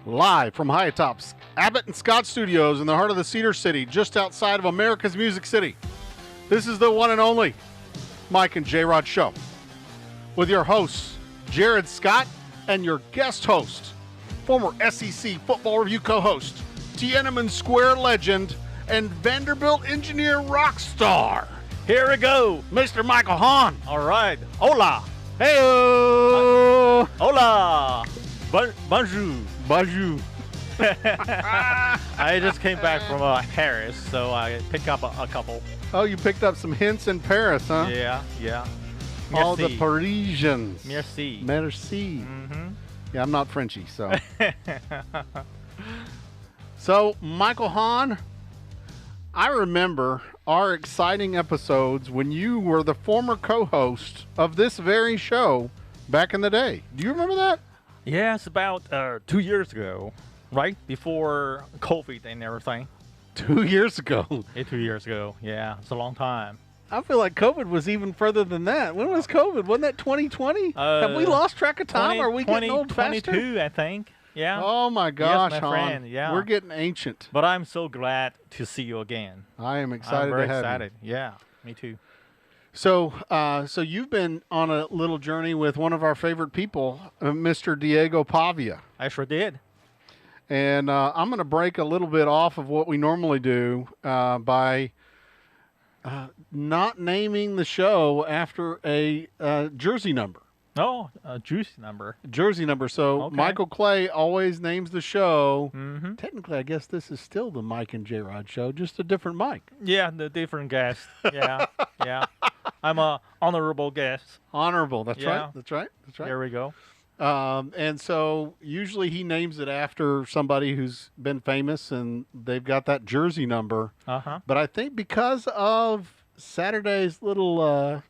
Live from High Tops, Abbott and Scott Studios in the heart of the Cedar City, just outside of America's Music City. This is the one and only Mike and Jrod Show with your hosts, Jared Scott, and your guest host, former SEC Football Review co-host, Tiananmen Square legend, and Vanderbilt engineer rock star. Here we go, Mr. Michael Hahn. All right. Hola. Hey-o. Hola. Bonjour. Bonjour. I just came back from Paris, so I picked up a couple. Oh, you picked up some hints in Paris, huh? Yeah. All the Merci. Parisians. Merci. Merci. Mm-hmm. Yeah, I'm not Frenchy, so. So, Michael Hahn, I remember our exciting episodes when you were the former co-host of this very show back in the day. Do you remember that? Yeah, it's about 2 years ago, right? Before COVID and everything. 2 years ago. 2 years ago. Yeah, it's a long time. I feel like COVID was even further than that. When was COVID? Wasn't that 2020? Have we lost track of time? Are we getting old faster? 2022, I think. Yeah. Oh my gosh, yes, my Hahn. friend. Yeah. We're getting ancient. But I'm so glad to see you again. I am excited I'm very to have excited. you. Yeah, me too. So you've been on a little journey with one of our favorite people, Mr. Diego Pavia. I sure did. And I'm going to break a little bit off of what we normally do by not naming the show after a jersey number. Oh, a juicy number. Jersey number. So Okay. Michael Clay always names the show. Mm-hmm. Technically, I guess this is still the Mike and Jrod Show, just a different Mike. Yeah, the different guest. Yeah, yeah. I'm a honorable guest. Honorable. That's Yeah. right. That's right. That's right. There we go. And so usually he names it after somebody who's been famous and they've got that jersey number. Uh-huh. But I think because of Saturday's little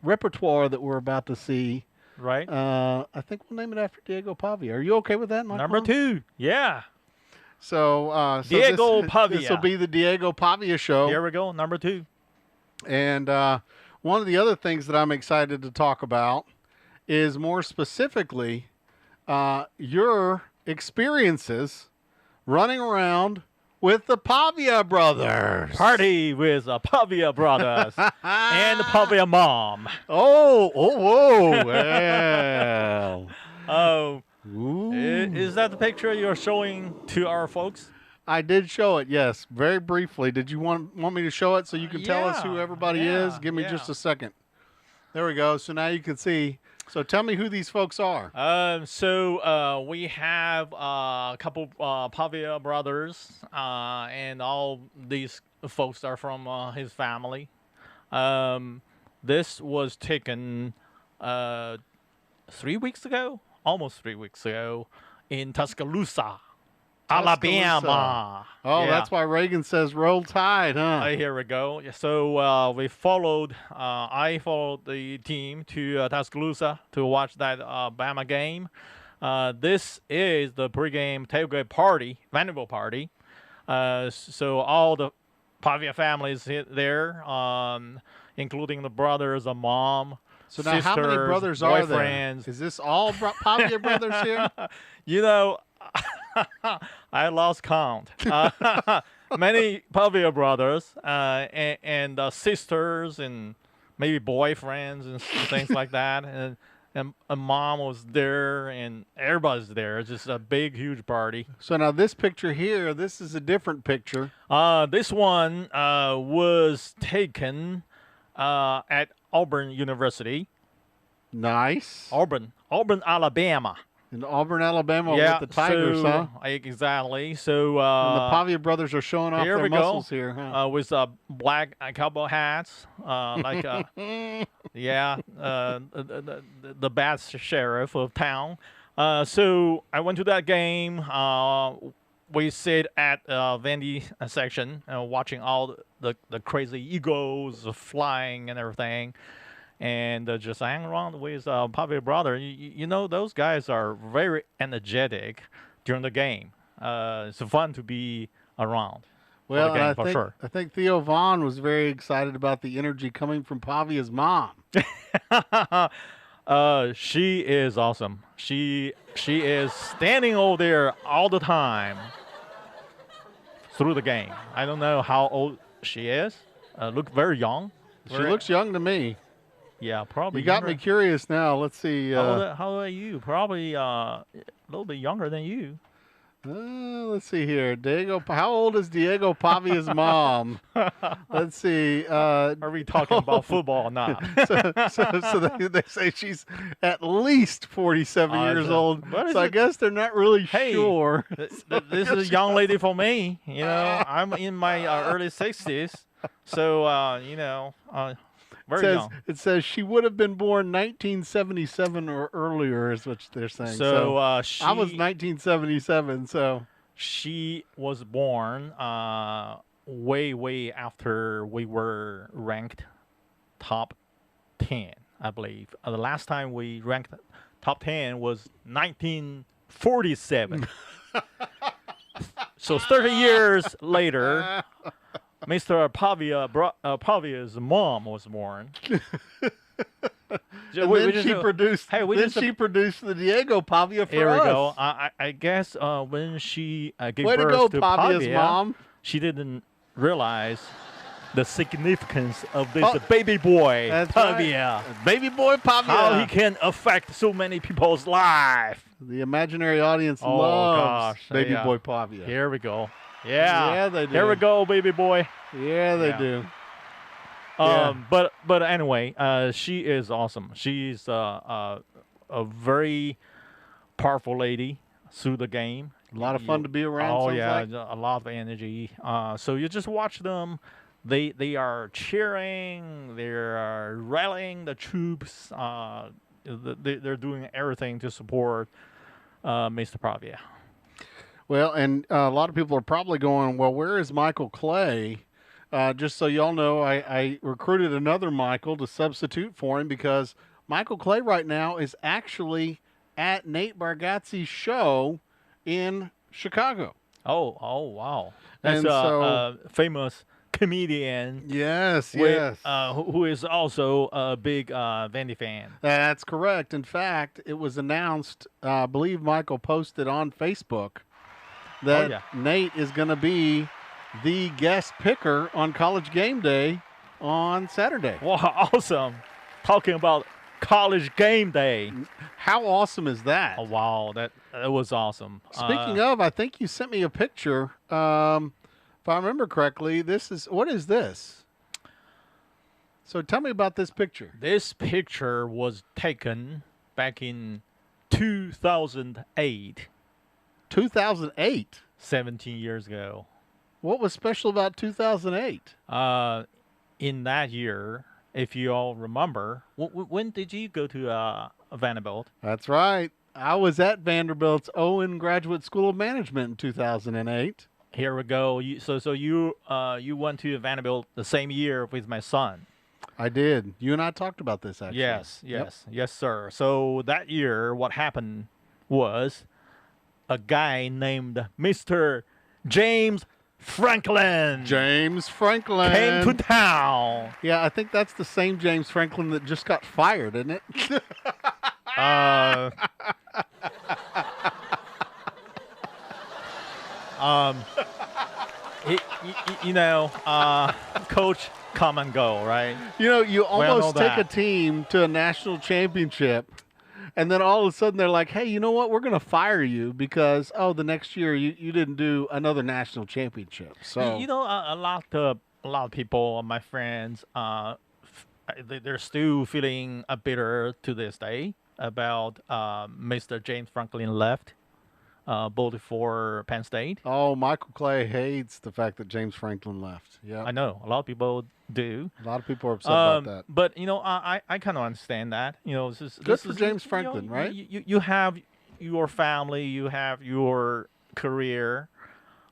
repertoire that we're about to see, Right. I think we'll name it after Diego Pavia. Are you okay with that, Michael? Number 2. Yeah. So, Diego Pavia. This will be the Diego Pavia show. Here we go. Number 2. And one of the other things that I'm excited to talk about is more specifically your experiences running around with the Pavia brothers. Party with the Pavia brothers and the Pavia mom. Whoa. Well. Oh, Ooh. is that the picture you're showing to our folks? I did show it, yes, very briefly. Did you want me to show it so you can tell us who everybody is? Give me just a second. There we go. So now you can see. So tell me who these folks are. So we have a couple Pavia brothers, and all these folks are from his family. This was taken 3 weeks ago, almost 3 weeks ago, in Tuscaloosa, Alabama. Oh, Yeah. that's why Reagan says roll tide, huh? Here we go. So we followed. I followed the team to Tuscaloosa to watch that Bama game. This is the pregame tailgate party, Vanderbilt party. So all the Pavia families there, including the brothers, the mom. So now, how many brothers are there? Is this all Pavia brothers here? You know, I lost count. Many Pavia brothers and sisters and maybe boyfriends and things like that. And mom was there and everybody's there. It's just a big, huge party. So now this picture here, this is a different picture. This one was taken at Auburn University. Nice. Auburn, Alabama. In Auburn, Alabama with the Tigers, huh? Exactly. So And the Pavia brothers are showing off here their we muscles go. here, huh? With black cowboy hats, like the bad sheriff of town. So I went to that game. We sit at Vandy section, watching all the crazy eagles flying and everything. And just hang around with Pavia brother. You know, those guys are very energetic during the game. It's fun to be around. Well, for the game, and for sure. I think Theo Vaughn was very excited about the energy coming from Pavia's mom. She is awesome. She is standing over there all the time through the game. I don't know how old she is. Look very young. She looks young to me. Yeah, probably. You got me curious now. Let's see. How old are you? Probably a little bit younger than you. Let's see here. Diego. How old is Diego Pavia's mom? Let's see. Are we talking about football or not? So they say she's at least 47 years old. So I guess they're not really sure. This is a young lady for me. You know, I'm in my early 60s. So, very young. It says she would have been born 1977 or earlier, is what they're saying. So I was 1977, so she was born way after we were ranked top 10, I believe. The last time we ranked top 10 was 1947. So 30 years later, Mr. Pavia's mom was born. She produced the Diego Pavia for us. Here we go. I guess when she gave Way birth to go, to Pavia's Pavia, mom. she didn't realize the significance of this baby boy, Pavia. Right. Baby boy Pavia. How he can affect so many people's life. The imaginary audience loves baby boy Pavia. Here we go. Yeah, they do. Here we go, baby boy. Yeah, they do. But anyway, she is awesome. She's a very powerful lady through the game. A lot of fun to be around. Oh yeah, like. a lot of energy. So you just watch them. They are cheering. They are rallying the troops. They're doing everything to support Mr. Pavia. Well, and a lot of people are probably going, well, where is Michael Clay? Just so y'all know, I recruited another Michael to substitute for him because Michael Clay right now is actually at Nate Bargatze's show in Chicago. Oh, wow. That's a famous comedian. Yes. Who is also a big Vandy fan. That's correct. In fact, it was announced, I believe Michael posted on Facebook, that Nate is going to be the guest picker on College Game Day on Saturday. Wow, awesome. Talking about College Game Day. How awesome is that? Oh, wow, that was awesome. Speaking of, I think you sent me a picture. If I remember correctly, what is this? So tell me about this picture. This picture was taken back in 2008. 2008? 17 years ago. What was special about 2008? In that year, if you all remember, when did you go to Vanderbilt? That's right. I was at Vanderbilt's Owen Graduate School of Management in 2008. Here we go. So you went to Vanderbilt the same year with my son. I did. You and I talked about this, actually. Yes, sir. So that year, what happened was a guy named Mr. James Franklin. James Franklin came to town. Yeah, I think that's the same James Franklin that just got fired, isn't it? Coach come and go, right? You almost take a team to a national championship, and then all of a sudden they're like, hey, you know what? We're going to fire you because, the next year you didn't do another national championship. So a lot of people, my friends, they're still feeling bitter to this day about Mr. James Franklin left. Both for Penn State. Oh, Michael Clay hates the fact that James Franklin left. Yeah, I know. A lot of people do. A lot of people are upset about that. But, I kind of understand that. This is James Franklin, right? You have your family. You have your career.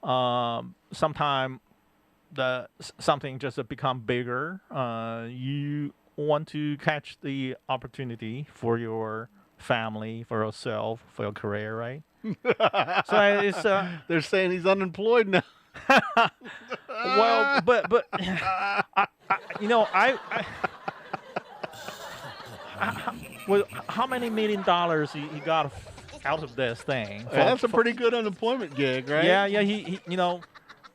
Sometimes something just become bigger. You want to catch the opportunity for your family, for yourself, for your career, right? So it's they're saying he's unemployed now. Well, but well, how many $1 million he got out of this thing? That's a pretty good unemployment gig, right? Yeah, he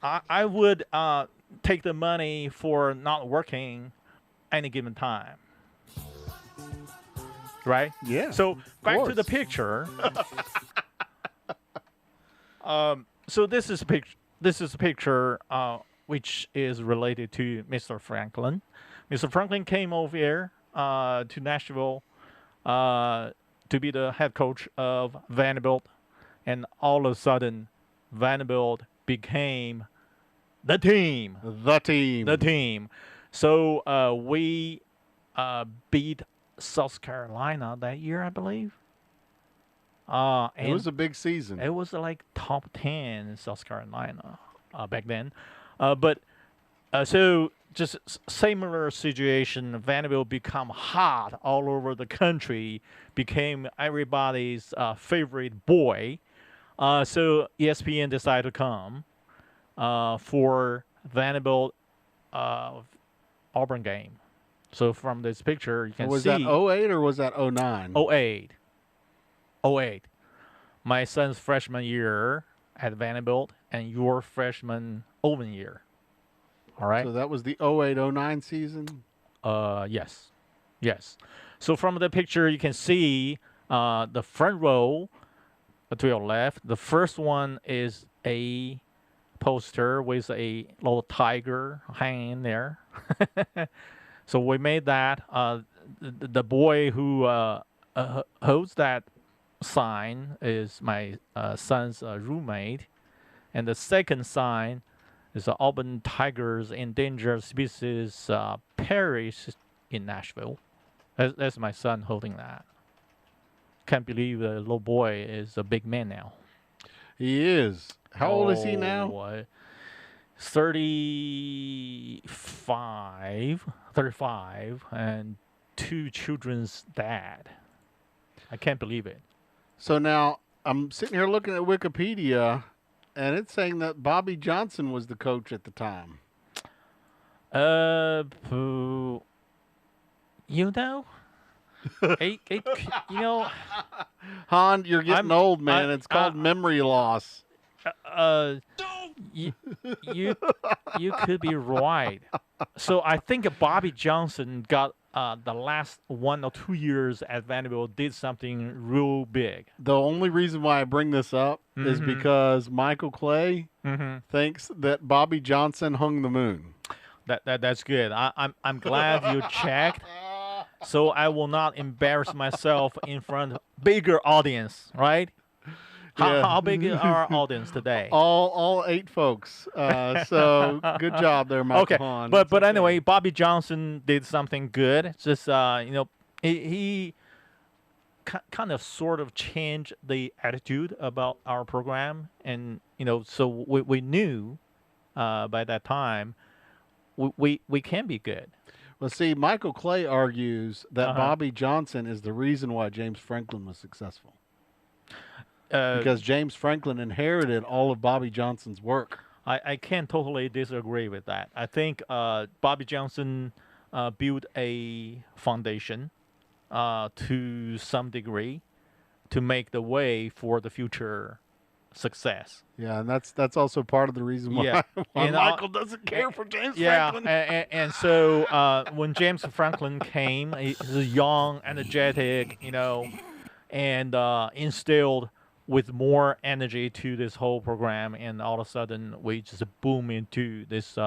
I would take the money for not working any given time. Right? Yeah. So back to the course. picture. So this is a picture. This is a picture which is related to Mr. Franklin. Mr. Franklin came over here to Nashville to be the head coach of Vanderbilt, and all of a sudden, Vanderbilt became the team. The team. The team. So we beat South Carolina that year, I believe. It And was a big season. it was like top 10 in South Carolina back then. So just similar situation. Vanderbilt become hot all over the country, became everybody's favorite boy. So ESPN decided to come for Vanderbilt Auburn game. So from this picture, you can Was see. that 08 or was that 09? 08. 08. My son's freshman year at Vanderbilt and your freshman open year. All right? So that was the 08-09 season? Yes. Yes. So from the picture, you can see the front row to your left. The first one is a poster with a little tiger hanging there. So we made that. The boy who holds that sign is my son's roommate, and the second sign is the Auburn Tigers Endangered Species Parish in Nashville. That's my son holding that. Can't believe the little boy is a big man now. He is. How old is he now? 35, and 2 children's dad. I can't believe it. So now I'm sitting here looking at Wikipedia, and it's saying that Bobby Johnson was the coach at the time. You know, Han, you're getting old, man. It's called memory loss. you could be right. So I think Bobby Johnson got the last 1 or 2 years at Vanderbilt did something real big. The only reason why I bring this up is because Michael Clay thinks that Bobby Johnson hung the moon. That's good. I'm glad you checked. So I will not embarrass myself in front of bigger audience, right? How big is our audience today? All 8 folks. So good job there, Michael. Okay, Hahn. but anyway, Bobby Johnson did something good. It's just he kind of sort of changed the attitude about our program, and so we knew by that time we can be good. Well, see, Michael Clay argues that Bobby Johnson is the reason why James Franklin was successful. Because James Franklin inherited all of Bobby Johnson's work. I can't totally disagree with that. I think Bobby Johnson built a foundation to some degree to make the way for the future success. Yeah, and that's also part of the reason why, Michael doesn't care for James Franklin. And so when James Franklin came, he's young, energetic, and instilled with more energy to this whole program, and all of a sudden we just boom into this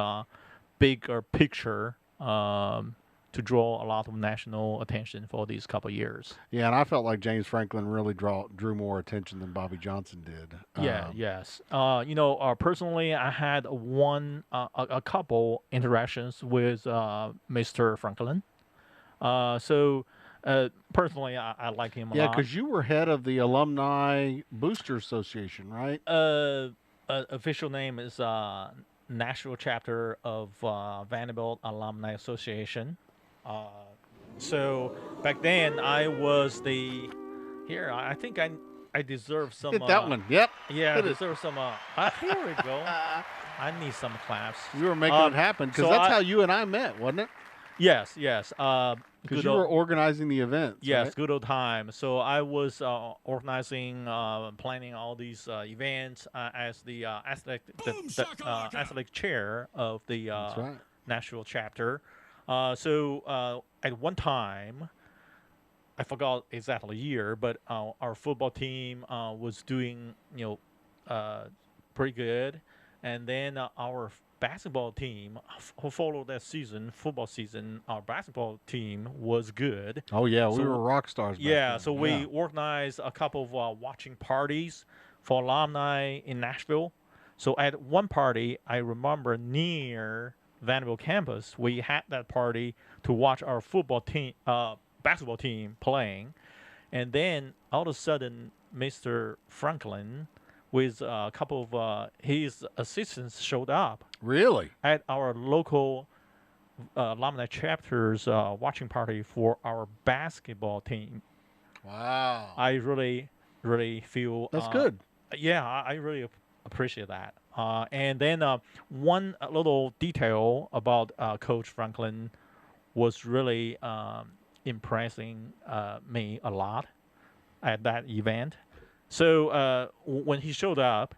bigger picture to draw a lot of national attention for these couple of years. Yeah, and I felt like James Franklin really drew more attention than Bobby Johnson did. Yes. Personally, I had a couple interactions with Mr. Franklin. Personally, I like him a lot. Yeah, because you were head of the Alumni Booster Association, right? Official name is National Chapter of Vanderbilt Alumni Association. So back then, I was the. Here, I think I deserve some. Get that one. Yep. Yeah, I deserve some. Here we go. I need some claps. You were making it happen because so that's how you and I met, wasn't it? Yes. Because you were organizing the events. Yes, right? good old time. So I was organizing, planning all these events as the athletic chair of the That's right. national chapter. So at one time, I forgot exactly the year, but our football team was doing pretty good, and then our basketball team who followed that season, football season, our basketball team was good. Oh yeah, So we were rock stars. Back yeah, then. so we organized a couple of watching parties for alumni in Nashville. So at one party, I remember near Vanderbilt campus, we had that party to watch our football team, basketball team playing, and then all of a sudden, Mr. Franklin, with a couple of his assistants, showed up Really? at our local alumni chapter's watching party for our basketball team. Wow. I really, really feel That's good. Yeah, I really appreciate that. And then one little detail about Coach Franklin was really impressing me a lot at that event. So when he showed up,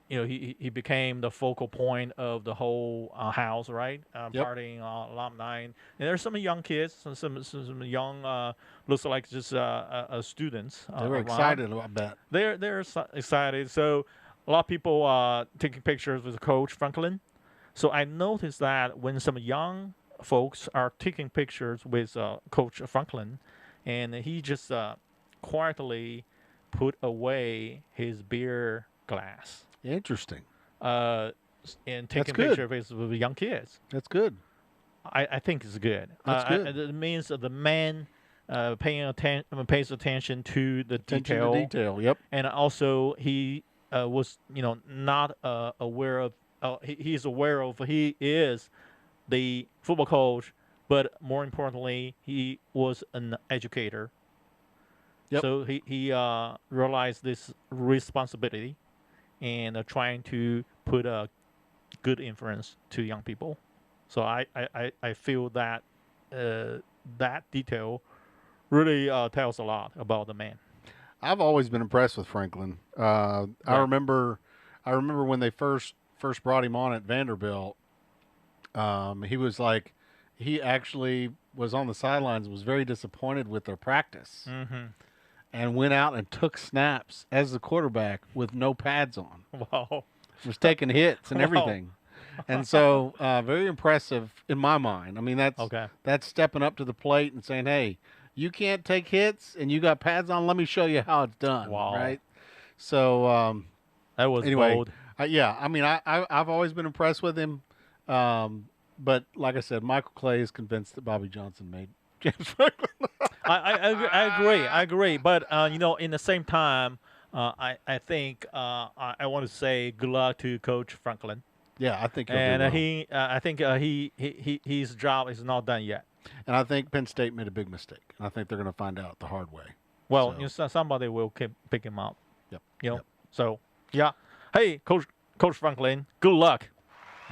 he became the focal point of the whole house, right? Yep. Partying alumni, and there's some young kids, some young looks like just students. They were around. excited about that. They're excited. So a lot of people taking pictures with Coach Franklin. So I noticed that when some young folks are taking pictures with Coach Franklin, and he just quietly put away his beer glass Interesting. and taking good. pictures with young kids. That's good. I think it's good. That's good. It means that the man pays attention to the Attention detail. to detail. Yep. And also he was not aware of he's aware of he is the football coach, but more importantly he was an educator. Yep. So he realized this responsibility and trying to put a good influence to young people. So I feel that that detail really tells a lot about the man. I've always been impressed with Franklin. I remember when they first brought him on at Vanderbilt. He was like, he actually was on the sidelines, was very disappointed with their practice, and went out and took snaps as the quarterback with no pads on. Wow. Was taking hits and Wow. everything. And so, very impressive in my mind. I mean, that's stepping up to the plate and saying, "Hey, you can't take hits and you got pads on. Let me show you how it's done." Wow. Right. So That was anyway, bold. yeah. I mean, I've always been impressed with him. But like I said, Michael Clay is convinced that Bobby Johnson made James Franklin. I agree. But in the same time, I think I want to say good luck to Coach Franklin. Yeah, I think he'll do And well. I think his job is not done yet. And I think Penn State made a big mistake. And I think they're going to find out the hard way. Well, So- somebody will pick him up. Yep. Yep. So yeah. Hey, Coach Franklin, good luck.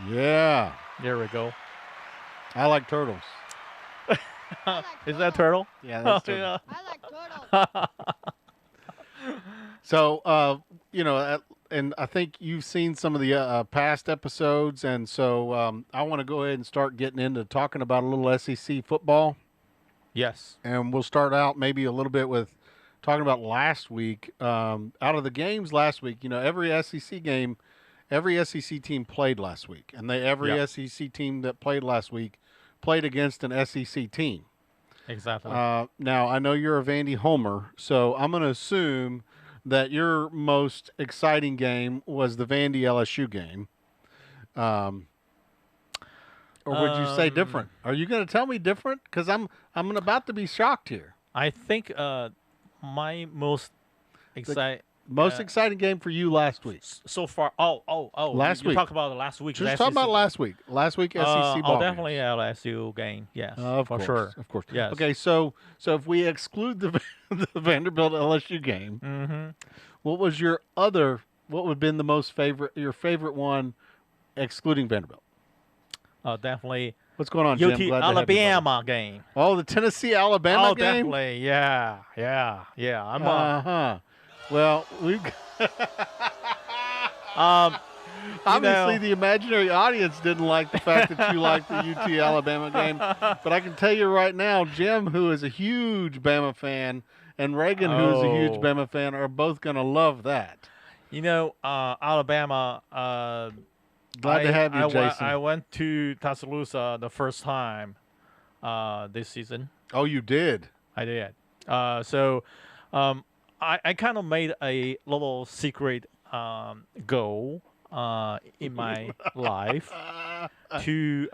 Yeah. There we go. I like turtles. Is that turtle? Yeah, that's turtle. Yeah. I like turtles. So, and I think you've seen some of the past episodes, and so I want to go ahead and start getting into talking about a little SEC football, Yes. and we'll start out maybe a little bit with talking about last week. Out of the games last week, every SEC game, every SEC team played last week, and every Yep. SEC team that played last week played against an SEC team. Exactly. Now, I know you're a Vandy homer, so I'm going to assume that your most exciting game was the Vandy LSU game. Or would you say different? Are you going to tell me different? Because I'm about to be shocked here. I think my most exciting. Most exciting game for you last week. So far, Last you week. talked about the last week. Just talk about last week. Last week SEC ball definitely games. LSU game. Yes, Of for course, sure. of course. Yes. Okay, so if we exclude the Vanderbilt LSU game, Mm-hmm. what was your other what would have been your favorite one, excluding Vanderbilt? Definitely What's going on, Jim? UT Glad to have you, buddy. Alabama game. Oh, the Tennessee-Alabama Oh, game? definitely. Yeah. I'm Well, we've obviously the imaginary audience didn't like the fact that you liked the UT-Alabama game, but I can tell you right now, Jim, who is a huge Bama fan, and Reagan, who is a huge Bama fan, are both going to love that. Alabama. Glad to have you, Jason. I went to Tuscaloosa the first time this season. Oh, you did? I did. So I kind of made a little secret goal in my life to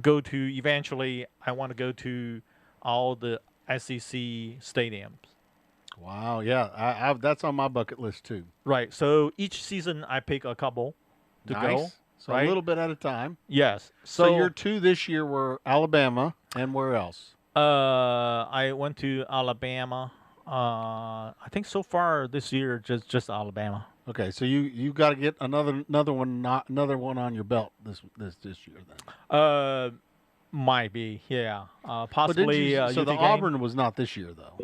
go to eventually. I want to go to all the SEC stadiums. Wow, yeah, that's on my bucket list too. Right. So each season I pick a couple to go. So right? a little bit at a time. Yes. So your two this year were Alabama, and where else? I went to Alabama. I think so far this year just Alabama. Okay, so you got to get another one on your belt this year then. Might be, yeah. Possibly. So the Auburn was not this year though.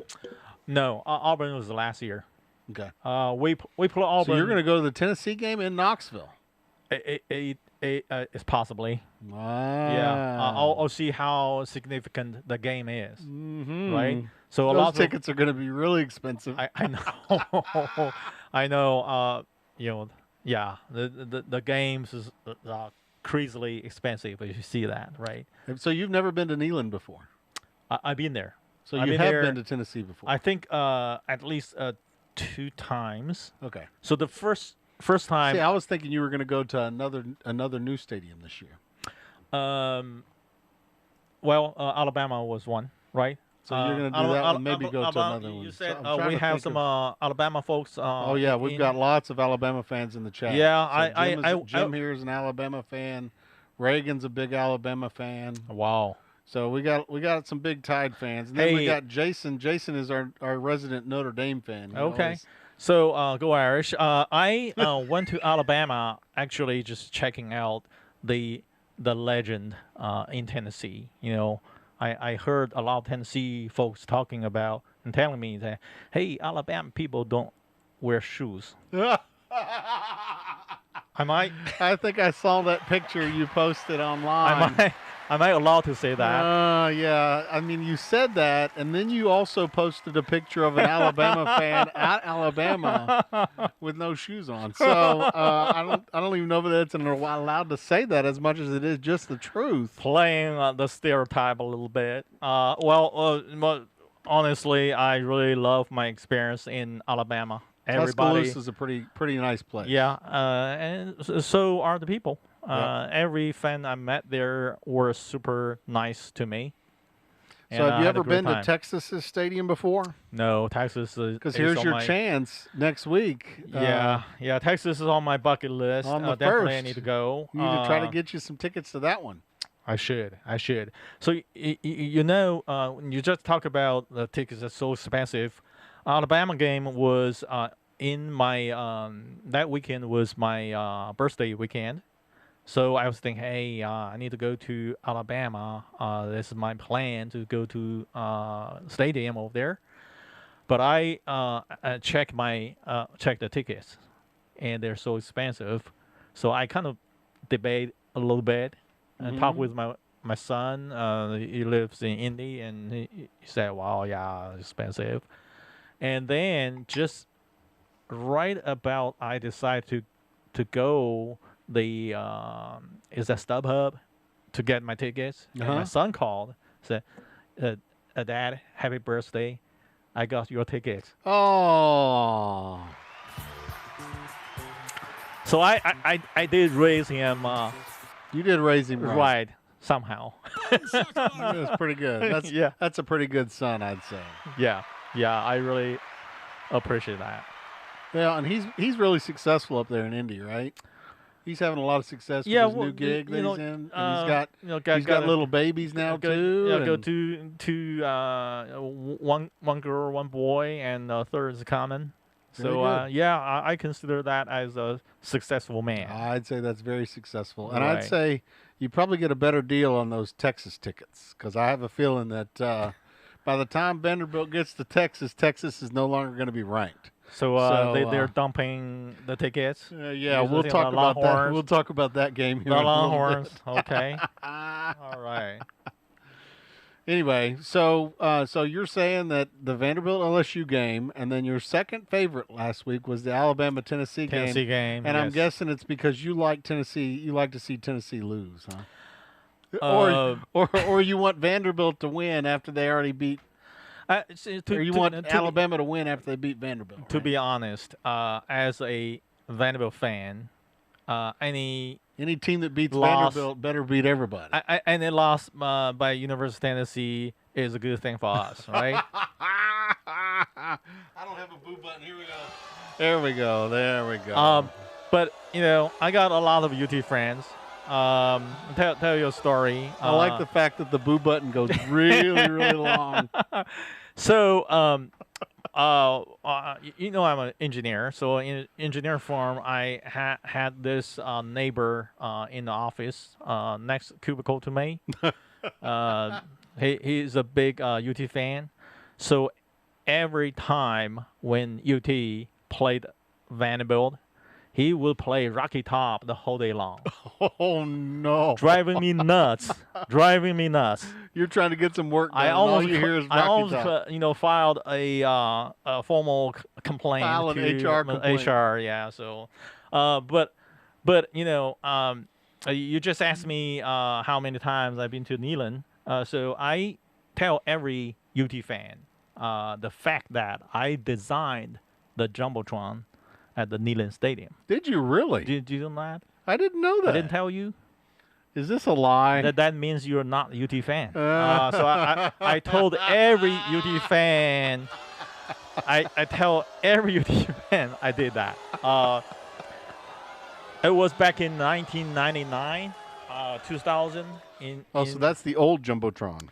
No, Auburn was last year. Okay. We play Auburn. So you're going to go to the Tennessee game in Knoxville. It's possibly. Ah. Yeah. I'll see how significant the game is. Mm-hmm. Right. So those tickets are going to be really expensive. I know. I know. Yeah. The games is crazily expensive. If you see that, right? So you've never been to Neyland before. I've been there. So you have been to Tennessee before. I think at least 2 times. Okay. So the first time. See, I was thinking you were going to go to another new stadium this year. Well, Alabama was one, right? So you're going to do that one, maybe go to another one. You said so we have some Alabama folks. Oh yeah, we've got lots of Alabama fans in the chat. Yeah, so Jim here is an Alabama fan. Reagan's a big Alabama fan. Wow. So we got some big Tide fans. And then we got Jason. Jason is our resident Notre Dame fan. Okay. So go Irish. I went to Alabama actually just checking out the legend in Tennessee. I heard a lot of Tennessee folks talking about and telling me that, hey, Alabama people don't wear shoes. I think I saw that picture you posted online. Am I allowed to say that? Yeah. I mean, you said that, and then you also posted a picture of an Alabama fan at Alabama with no shoes on. So I don't even know if that's allowed to say that as much as it is just the truth. Playing the stereotype a little bit. Honestly, I really love my experience in Alabama. Tuscaloosa is a pretty nice place. Yeah, and so are the people. Every fan I met there were super nice to me. So have you ever been to Texas's stadium before? No, Texas is because here's your chance next week. Yeah, Texas is on my bucket list. On the definitely, first. I need to go. You need to try to get you some tickets to that one. I should. So when you just talk about the tickets that's so expensive. Alabama game was in my that weekend was my birthday weekend. So I was thinking, hey, I need to go to Alabama. This is my plan to go to stadium over there. But I checked the tickets, and they're so expensive. So I kind of debate a little bit and talk with my son. He lives in Indy, and he said, "Wow, yeah, it's expensive." And then just right about I decided to go. Is that StubHub to get my tickets? And my son called, said, "Dad, happy birthday! I got your tickets." Oh. So I did raise him. You did raise him right somehow. That's pretty good. That's a pretty good son, I'd say. Yeah, I really appreciate that. Yeah, and he's really successful up there in Indy, right? He's having a lot of success with his new gig that he's in. And he's got little babies now too. Yeah, go to one girl, one boy, and third is coming. So good. yeah, I consider that as a successful man. I'd say that's very successful. And I'd Right. say you probably get a better deal on those Texas tickets because I have a feeling that by the time Vanderbilt gets to Texas, Texas is no longer going to be ranked. So, they're So, dumping the tickets. yeah, we'll Using talk the about that. Longhorns. We'll talk about that game here The in a little Longhorns. bit. Okay. All right. Anyway, so you're saying that the Vanderbilt LSU game, and then your second favorite last week was the Alabama Tennessee game. Tennessee game. And I'm yes. guessing it's because you like Tennessee. You like to see Tennessee lose, huh? Uh, Or you want Vanderbilt to win after they already beat, or you want Alabama to win after they beat Vanderbilt. To right? be honest, as a Vanderbilt fan, any Any team that beats loss- Vanderbilt better beat everybody. any loss by University of Tennessee is a good thing for us, right? I don't have a boo button. Here we go. There we go. There we go. But I got a lot of UT friends. Tell you a story. I like the fact that the boo button goes really, really long. So, I'm an engineer. So in engineer firm, I had this neighbor in the office next cubicle to me. He's a big UT fan. So every time when UT played Vanderbilt, he would play Rocky Top the whole day long, Oh no! driving me nuts. Driving me nuts. You're trying to get some work done. I and all almost, you hear is I Rocky almost Top. filed a formal complaint File an to HR complaint. HR. Yeah. So, but you just asked me how many times I've been to Neyland. So I tell every UT fan the fact that I designed the jumbotron at the Neyland Stadium. Did you really? Did you know that? I didn't know that. I didn't tell you. Is this a lie? That means you're not a UT fan. So I told every UT fan. I tell every UT fan I did that. It was back in 1999, 2000. So that's the old jumbotron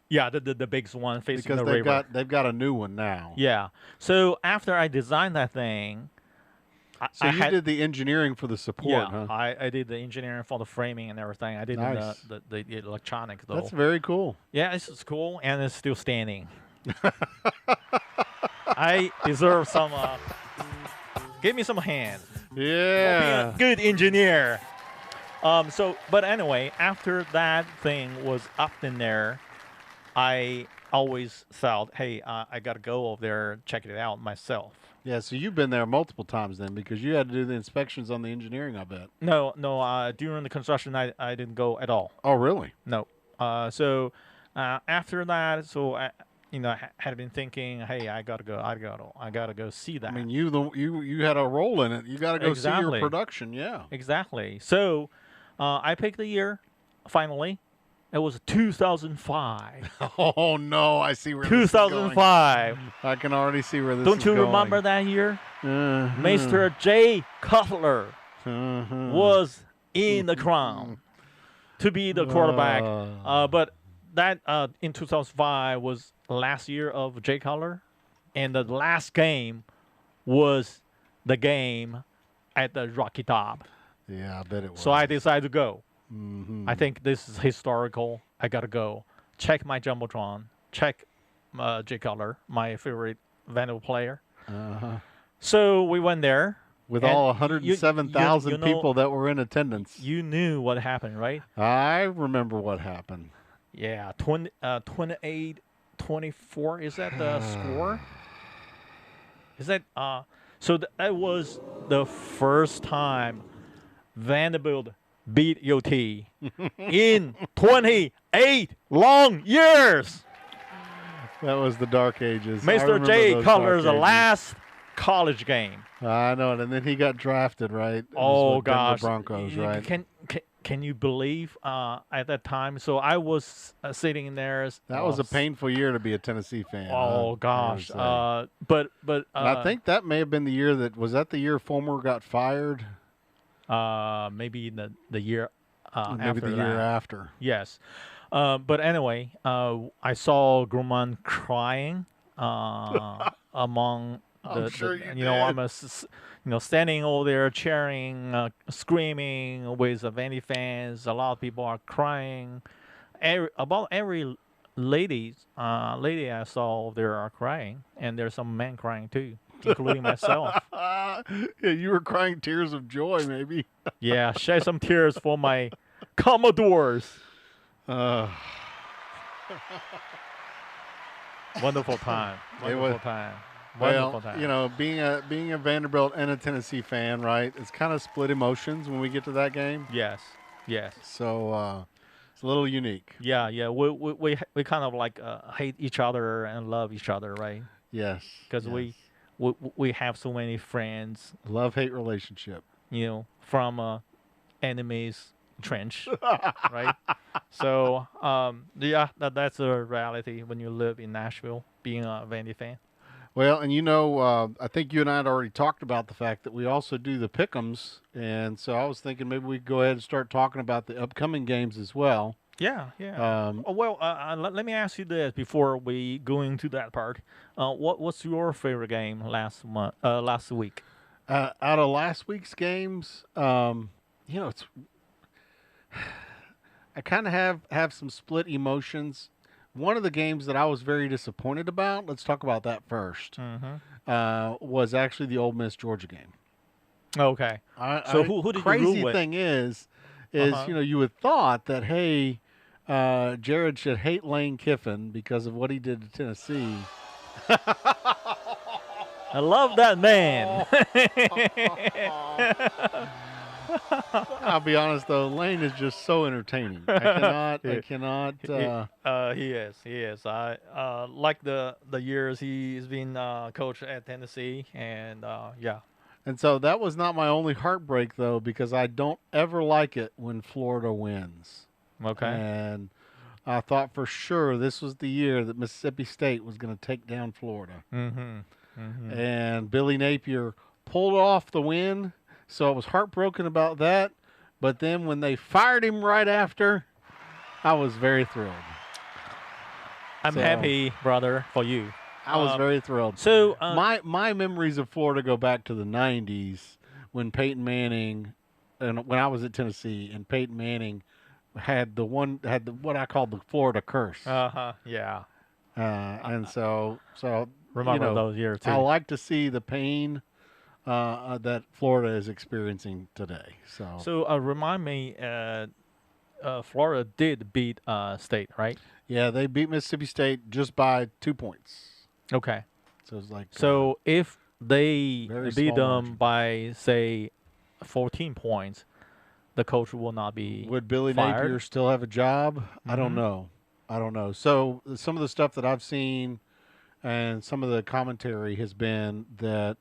yeah, the biggest one facing because the river. they've got a new one now. Yeah. So after I designed that thing, So you did the engineering for the support, yeah, huh? I did the engineering for the framing and everything. I did Nice. the electronics though. That's very cool. Yeah, it's cool and it's still standing. I deserve some. Give me some hand. Yeah. Being a good engineer. But anyway, after that thing was up in there, I always felt, hey, I gotta go over there, check it out myself. Yeah, so you've been there multiple times then because you had to do the inspections on the engineering, I bet. No. During the construction, I didn't go at all. Oh, really? No. So after that, I had been thinking, hey, I gotta go see that. I mean, you had a role in it. You got to go see Exactly. your production, yeah. Exactly. So I picked the year. Finally, it was 2005. Oh no, I see where this is 2005. going. I can already see where this Don't is you going. remember that year? Uh-huh. Mr. Jay Cutler Uh-huh. was in the crown to be the quarterback. But that in 2005 was last year of Jay Cutler, and the last game was the game at the Rocky Top. Yeah, I bet it was. So I decided to go. Mhm. I think this is historical. I gotta go. Check my jumbotron. Check Jay Cutler, my favorite Vanderbilt player. Uh-huh. So we went there. With And all 107,000 you know- people that were in attendance. You knew what happened, right? I remember what happened. Yeah, 28, 24. Is that the score? Is that so? That was the first time Vanderbilt beat UT in 28 long years. That was the dark ages. I Mr. remember Jay those Cutler's dark ages. last college game. I know it, and then he got drafted, right? It was Oh with Denver gosh, Broncos, right? Can you believe at that time? So I was sitting in there. That was a painful year to be a Tennessee fan. Oh I gosh, would say. but And I think that may have been the year that the year Fulmer got fired. maybe the year Maybe after the that. year after. Yes, but anyway, I saw Grumman crying among I'm sure you you know, did. standing over there cheering, screaming with the Vandy fans. A lot of people are crying. About every lady I saw there are crying, and there's some men crying too, including myself. Yeah, you were crying tears of joy, maybe. Yeah, shed some tears for my Commodores. Uh, Wonderful time. It was- Wonderful time. Wonderful well, time. you know, being a Vanderbilt and a Tennessee fan, right? It's kind of split emotions when we get to that game. Yes. Yes. So it's a little unique. Yeah. Yeah. We kind of like hate each other and love each other, right? Yes. Because yes. we have so many friends, Love-hate relationship. you know, from enemies trench, right? So yeah, that's a reality when you live in Nashville, being a Vandy fan. Well, and you know, I think you and I had already talked about the fact that we also do the pick'ems, and so I was thinking maybe we could go ahead and start talking about the upcoming games as well. Yeah, yeah. Well, let me ask you this before we go into that part. What's your favorite game last week? Out of last week's games, you know, it's I kind of have some split emotions. One of the games that I was very disappointed about, let's talk about that first, was actually the Ole Miss Georgia game. Okay. So who did you root crazy with? thing is you know, you would thought that, hey, Jared should hate Lane Kiffin because of what he did to Tennessee. I love that man. I'll be honest though, Lane is just so entertaining. I cannot. He is. I like the years he's been coach at Tennessee, and yeah. And so that was not my only heartbreak though, because I don't ever like it when Florida wins. Okay. And I thought for sure this was the year that Mississippi State was going to take down Florida. And Billy Napier pulled off the win, so I was heartbroken about that. But then when they fired him right after, I was very thrilled. I'm happy, brother, for you. I was very thrilled. So my memories of Florida go back to the '90s when Peyton Manning, and when I was at Tennessee, and Peyton Manning had what I call the Florida curse. Yeah. And so Remember you know, those years too. I like to see the pain that Florida is experiencing today. So remind me, Florida did beat State, right? Yeah, they beat Mississippi State just by 2 points. Okay. So it's like if they very beat small them margin. by say 14 points, the coach will not be would Billy fired? Napier still have a job? I don't Mhm. know. So some of the stuff that I've seen and some of the commentary has been that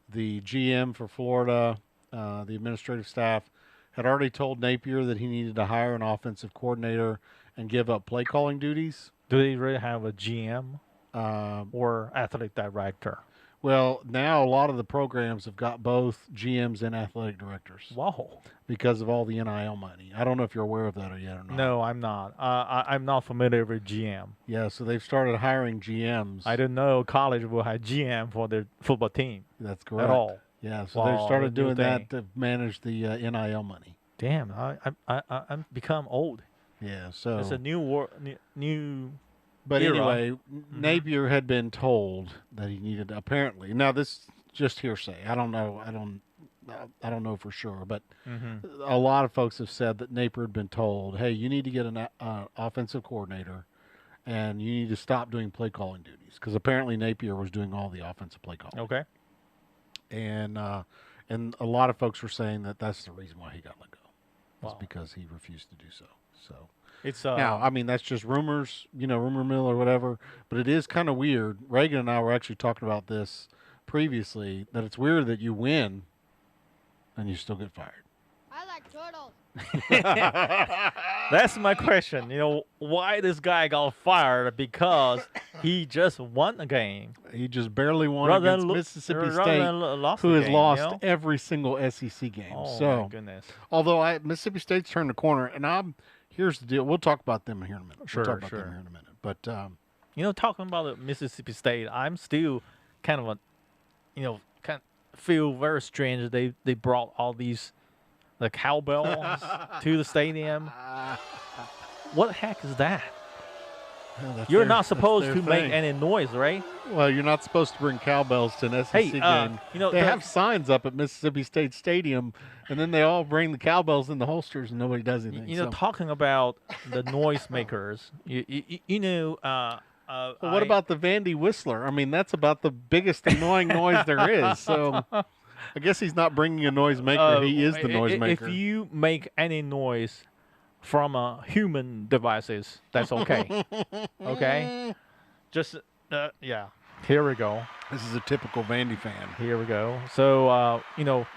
the GM for Florida, the administrative staff, had already told Napier that he needed to hire an offensive coordinator and give up play calling duties. Do they really have a GM or athletic director? Well, now a lot of the programs have got both GMs and athletic directors Wow. because of all the NIL money. I don't know if you're aware of that or yet or not. No, I'm not. I'm not familiar with GM. Yeah, so they've started hiring GMs. I didn't know college will have GM for their football team That's correct. at all. Yeah, so Wow, they've started new doing that thing. to manage the NIL money. Damn, I'm become old. Yeah, so. It's a new new. But era. anyway, Napier had been told that he needed, apparently. Now this is just hearsay. I don't know. I don't know for sure, but a lot of folks have said that Napier had been told, "Hey, you need to get an offensive coordinator, and you need to stop doing play calling duties," because apparently Napier was doing all the offensive play calling. Okay. And a lot of folks were saying that that's the reason why he got let go, was Wow. because he refused to do so. So. It's Now, I mean, that's just rumors, rumor mill or whatever, but it is kind of weird. Reagan and I were actually talking about this previously, that it's weird that you win and you still get fired. I like turtles. That's my question. Why this guy got fired? Because he just won a game. He just barely won Rather against than Mississippi rather State, than lost who the has game, lost every single SEC game. Oh so, my goodness. although Mississippi State's turned the corner, and here's the deal. We'll talk about them here in a minute. Sure, we'll talk about sure. them here in a minute. But Talking about Mississippi State, I'm still kind of kind of feel very strange. They brought all these the cowbells to the stadium. What the heck is that? Well, You're not supposed to make any noise, right? Well, you're not supposed to bring cowbells to an SEC game. They have signs up at Mississippi State Stadium, and then they all bring the cowbells in the holsters, and nobody does anything. Talking about the noise makers, what about the Vandy Whistler? I mean, that's about the biggest annoying noise there is. So I guess he's not bringing a noisemaker. He is the noisemaker. If you make any noise from human devices, that's okay. Okay? Just, yeah. Here we go. This is a typical Vandy fan. Here we go. So,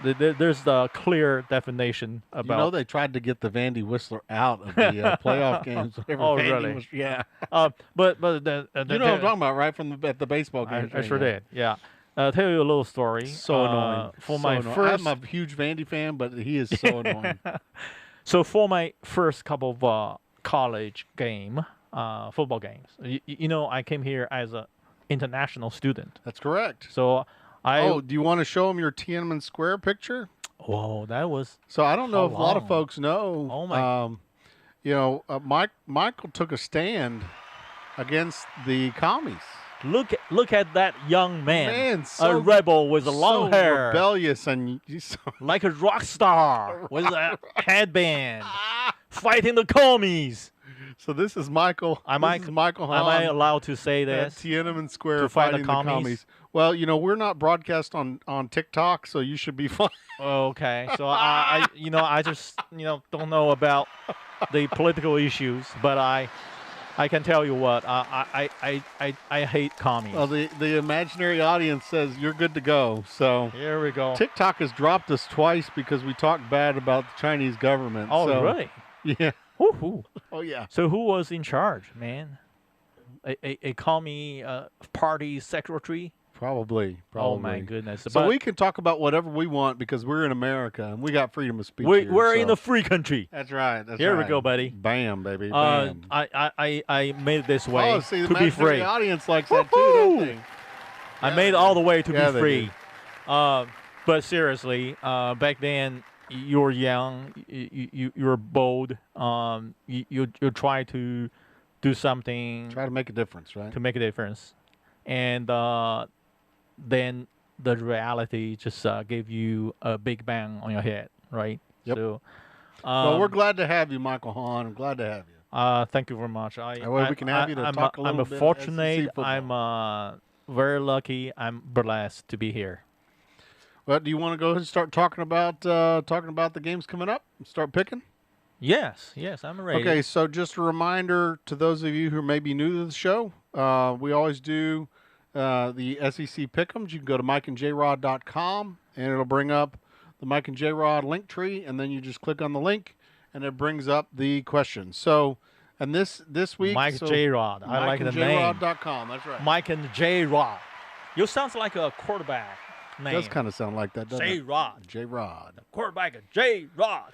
there's the clear definition about... they tried to get the Vandy Whistler out of the playoff games. Oh, really? Yeah. But you know what I'm talking about, right? At the baseball games. I sure did, yeah. I'll tell you a little story. So annoying. First... I'm a huge Vandy fan, but he is so annoying. So for my first couple of college football games, I came here as an international student. That's correct. So do you want to show them your Tiananmen Square picture? Whoa, that was... So I don't know if a lot of folks know. Oh, my... Michael took a stand against the commies. Look at that young man, so, a rebel with a long hair, rebellious and like a rock star with a headband, fighting the commies. So this is Michael. This is Michael Hahn. Am I allowed to say this? At Tiananmen Square, fighting the commies. Well, we're not broadcast on TikTok, so you should be fine. Okay, so I just don't know about the political issues, but I can tell you what, I hate commies. Well, the imaginary audience says you're good to go. So here we go. TikTok has dropped us twice because we talked bad about the Chinese government. Oh, really? Yeah. Woo-hoo. Oh, yeah. So who was in charge, man? A commie party secretary? Probably. Oh, my goodness. So we can talk about whatever we want because we're in America and we got freedom of speech. We're in a free country. That's right. Here we go, buddy. Bam, baby. Bam. I made it this way see, to be free. The audience likes that too, don't they? I made it all the way to be free. Do. But seriously, back then you were young, you were bold. You try to do something. Try to make a difference, right? To make a difference, and then the reality just gave you a big bang on your head, right? Yep. So, well, we're glad to have you, Michael Hahn. I'm glad to have you. Thank you very much. We can have you to talk a little bit. Fortunate. I'm very lucky. I'm blessed to be here. Well, do you want to go ahead and start talking about the games coming up? Start picking? Yes, I'm ready. Okay, so just a reminder to those of you who may be new to the show, we always do the SEC Pick'ems. You can go to mikeandjrod.com, and it'll bring up the Mike and Jrod link tree, and then you just click on the link, and it brings up the questions. So, and this week, Mike Jrod. I like the name. mikeandjrod.com. That's right. Mike and Jrod. You sounds like a quarterback name. It does kind of sound like that, doesn't it? Jrod. Quarterback Jrod.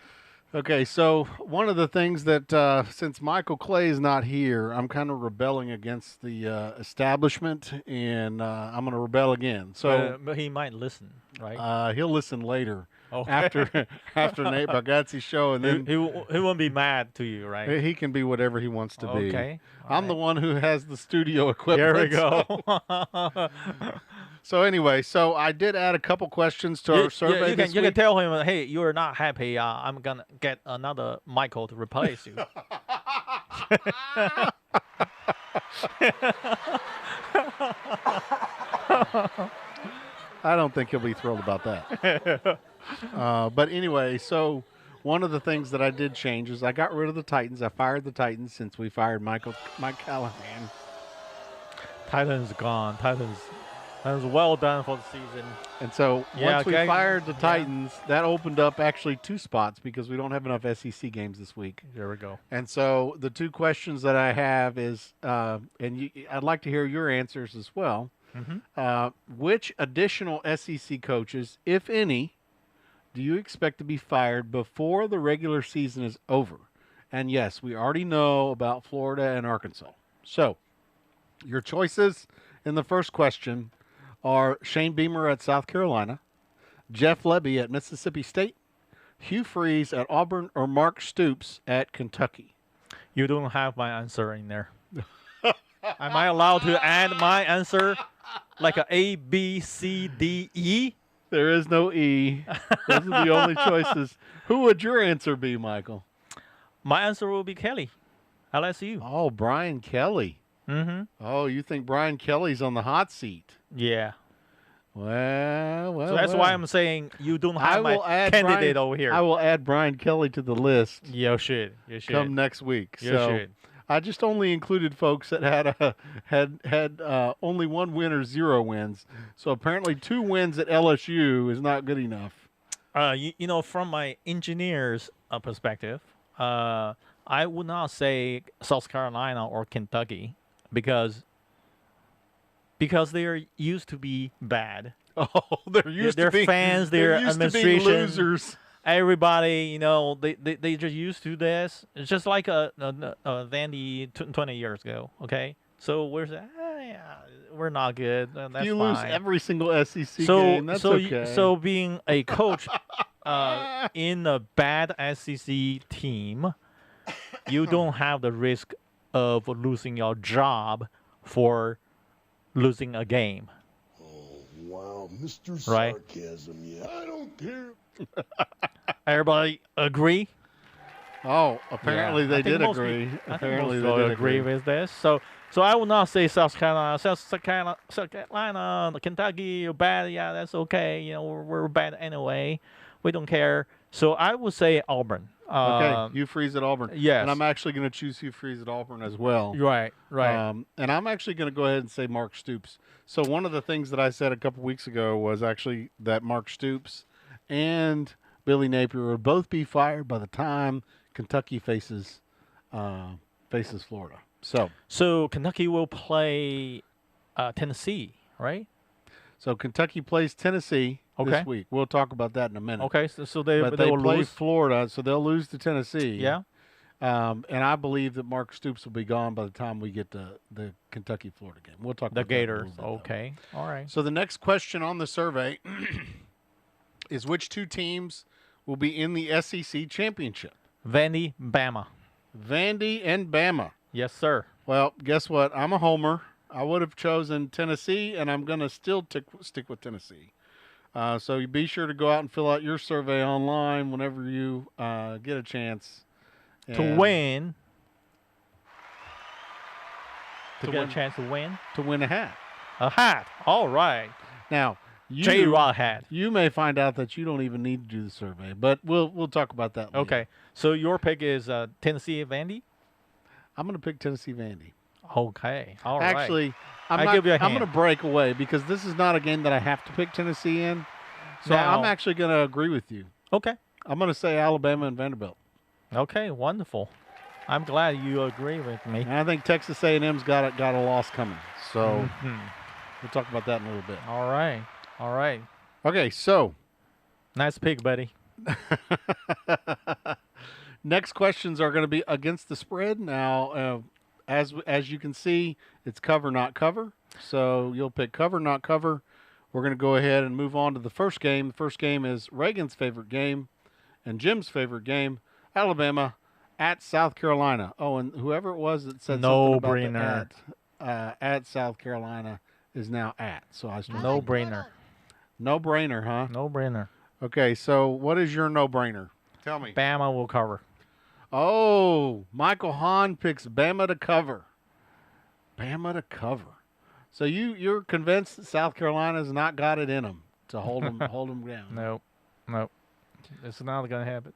Okay, so one of the things that since Michael Clay is not here, I'm kind of rebelling against the establishment, and I'm going to rebel again. So but he might listen, right? He'll listen later okay. after Nate Bargatze's show, and then he won't be mad to you, right? He can be whatever he wants to be. Okay, I'm the one who has the studio equipment. Here we go. So anyway, I did add a couple questions to our survey. You can tell him, hey, you're not happy. I'm gonna get another Michael to replace you. I don't think he'll be thrilled about that. But anyway, so one of the things that I did change is I got rid of the Titans. I fired the Titans since we fired Mike Callahan. Titans gone. Titans well done for the season. And so once we fired the Titans, that opened up actually 2 spots because we don't have enough SEC games this week. There we go. And so the 2 questions that I have is, I'd like to hear your answers as well. Mm-hmm. Which additional SEC coaches, if any, do you expect to be fired before the regular season is over? And yes, we already know about Florida and Arkansas. So your choices in the first question are Shane Beamer at South Carolina, Jeff Lebby at Mississippi State, Hugh Freeze at Auburn, or Mark Stoops at Kentucky. You don't have my answer in there. Am I allowed to add my answer like A, B, C, D, E? There is no E. Those are the only choices. Who would your answer be, Michael? My answer will be Kelly, LSU. Oh, Brian Kelly. Mm-hmm. Oh, you think Brian Kelly's on the hot seat? Yeah. Well. So that's why I'm saying you don't have my candidate over here. I will add Brian Kelly to the list. You should. Come next week. You should. I just only included folks that had only 1 win or 0 wins. So apparently 2 wins at LSU is not good enough. From my engineer's perspective, I would not say South Carolina or Kentucky because they are used to be bad. Oh, they're used to being fans, they're their used administration, to being losers. Everybody, they just used to this. It's just like Vandy 20 years ago. Okay, so we're not good. That's You fine. lose every single SEC game. That's okay. So being a coach in a bad SEC team, you don't have the risk of losing your job for losing a game. Oh, wow, Mr. Right. Sarcasm. Yeah, I don't care. Everybody agree? Oh, apparently they did agree. Apparently they did agree with this. So I will not say South Carolina, Kentucky, you're bad. Yeah, that's okay. We're bad anyway. We don't care. So I would say Auburn. Okay, Hugh Freeze at Auburn. Yes. And I'm actually going to choose Hugh Freeze at Auburn as well. Right. And I'm actually going to go ahead and say Mark Stoops. So one of the things that I said a couple weeks ago was actually that Mark Stoops and Billy Napier would both be fired by the time Kentucky faces Florida. So Kentucky will play Tennessee, right? So Kentucky plays Tennessee this week. We'll talk about that in a minute. Okay, so they will play lose Florida, so they'll lose to Tennessee. Yeah. And I believe that Mark Stoops will be gone by the time we get to the Kentucky-Florida game. We'll talk about Gators. That in a little bit, Okay. All right. So the next question on the survey is which 2 teams will be in the SEC championship? Vandy, Bama. Vandy and Bama. Yes, sir. Well, guess what? I'm a homer. I would have chosen Tennessee, and I'm going to still stick with Tennessee. So you be sure to go out and fill out your survey online whenever you get a chance. To win. To get a chance to win? To win a hat. A hat. All right. Now, Jrod hat. You may find out that you don't even need to do the survey, but we'll talk about that later. Okay. So your pick is Tennessee Vandy? I'm going to pick Tennessee Vandy. Okay. All right. Actually, I give you a hand. I'm going to break away because this is not a game that I have to pick Tennessee in. So Now- I'm actually going to agree with you. Okay. I'm going to say Alabama and Vanderbilt. Okay. Wonderful. I'm glad you agree with me. And I think Texas A&M's got a loss coming. So Mhm. we'll talk about that in a little bit. All right. All right. Okay, so Nice pick, buddy. next questions are going to be against the spread. Now, as you can see, it's cover, not cover. So you'll pick cover, not cover. We're going to go ahead and move on to the first game. The first game is Reagan's favorite game and Jim's favorite game, Alabama at South Carolina. Oh, and whoever it was that said something about No-brainer. the at South Carolina is now at. So I still No brainer. no-brainer, huh? No brainer. Okay, so what is your no-brainer? Tell me. Bama will cover. Oh, Michael Hahn picks Bama to cover. Bama to cover. So you're convinced that South Carolina's not got it in them to hold them down. Nope. It's not going to happen.